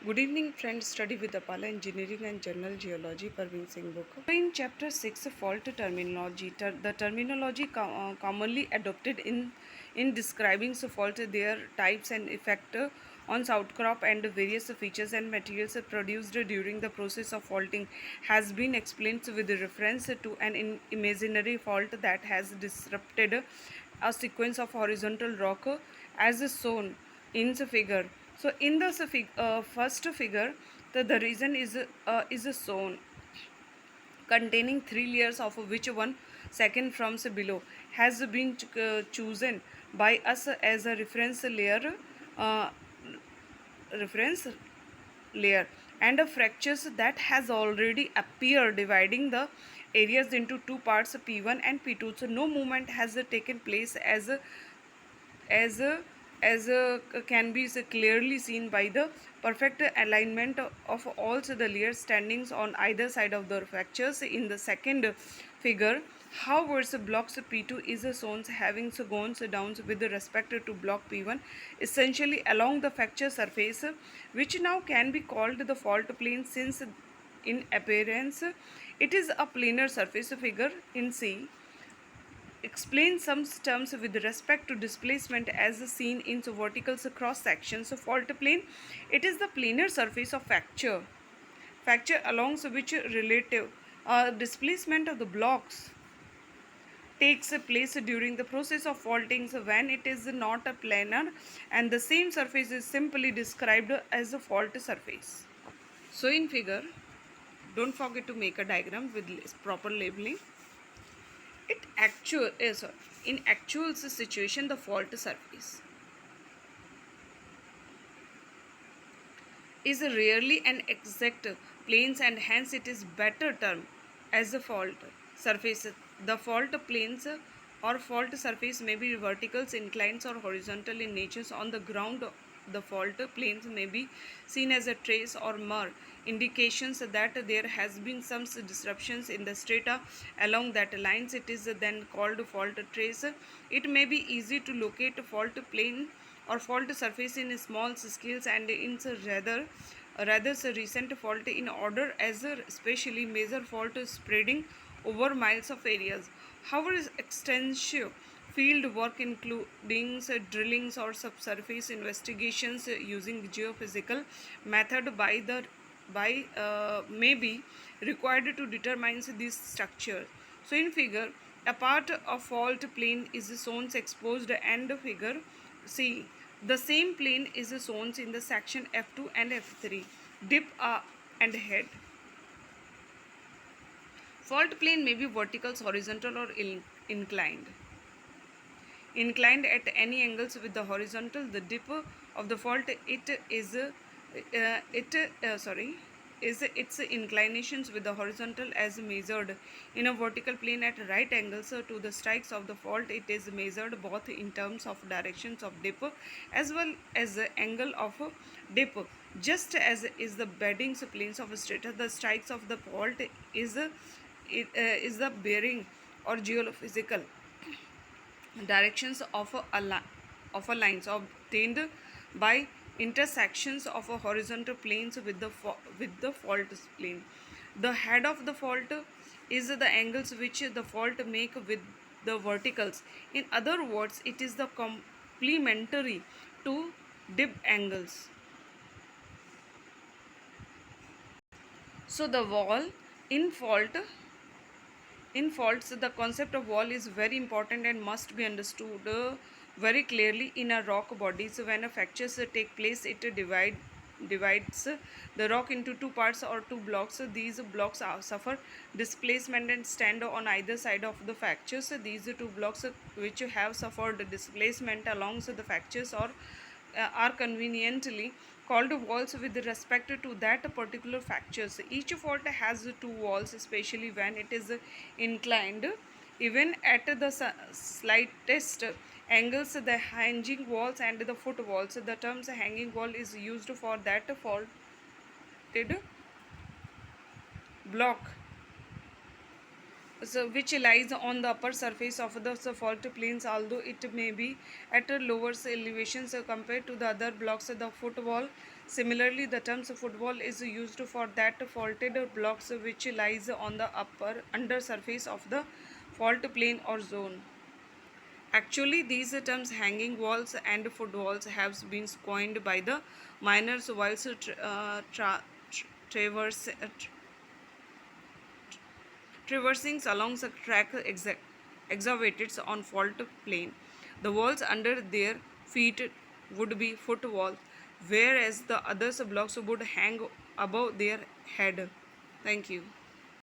Good evening friends, study with Apala Engineering and General Geology, Parvin Singh book. In chapter 6, fault terminology, the terminology commonly adopted in describing fault, their types and effect on outcrop and various features and materials produced during the process of faulting has been explained with reference to an imaginary fault that has disrupted a sequence of horizontal rock as shown in the figure. So in the first figure, the region is shown containing three layers, of which one second from below has been chosen by us as a uh, reference layer, and a fractures that has already appeared dividing the areas into two parts, P1 and P2. So no movement has taken place as can be clearly seen by the perfect alignment of all the layers standings on either side of the fractures in the second figure. However, blocks P2 is shown having gone down with respect to block P1 essentially along the fracture surface, which now can be called the fault plane, since in appearance it is a planar surface. Figure in C explain some terms with respect to displacement as seen in vertical cross sections of fault plane. It is the planar surface of fracture along which relative displacement of the blocks takes place during the process of faulting. So when it is not a planar, and the same surface is simply described as a fault surface. So in figure, don't forget to make a diagram with proper labeling. It actual in actual situation, the fault surface is rarely an exact planes, and hence it is better term as a fault surface. The fault planes or fault surface may be verticals, inclines or horizontal in nature. On the ground, the fault planes may be seen as a trace or mar, indications that there has been some disruptions in the strata along that lines. It is then called fault trace. It may be easy to locate fault plane or fault surface in small scales and in rather recent fault in order as especially major fault spreading over miles of areas. However, extensive field work including drillings or subsurface investigations using geophysical method may be required to determine this structure. So in figure, a part of fault plane is shown exposed, and figure C, the same plane is shown in the section F2 and F3, dip and head. Fault plane may be vertical, horizontal or inclined. Inclined at any angles with the horizontal. The dip of the fault is its inclinations with the horizontal as measured in a vertical plane at right angles to the strikes of the fault. It is measured both in terms of directions of dip as well as the angle of dip. Just as is the bedding planes of strata, the strikes of the fault is the bearing or geophysical directions of a lines obtained by intersections of a horizontal planes with the fault plane. The head of the fault is the angles which the fault make with the verticals. In other words, it is the complementary to dip angles. So the wall in faults, the concept of wall is very important and must be understood very clearly in a rock body. So when a fractures take place, it divides the rock into two parts or two blocks. These blocks suffer displacement and stand on either side of the fractures. These two blocks which have suffered displacement along the fractures or are conveniently called walls with respect to that particular fractures. Each fault has two walls, especially when it is inclined. Even at the slightest angles, the hanging walls and the foot walls. The term hanging wall is used for that faulted block, so which lies on the upper surface of the fault planes, although it may be at a lower elevations compared to the other blocks. The foot wall Similarly, the term footwall is used for that faulted blocks which lies on the upper under surface of the fault plane or zone. Actually, these terms hanging walls and footwalls have been coined by the miners whilst traverse, traversing along the track excavated on fault plane. The walls under their feet would be footwall, whereas the other blocks would hang above their head. Thank you.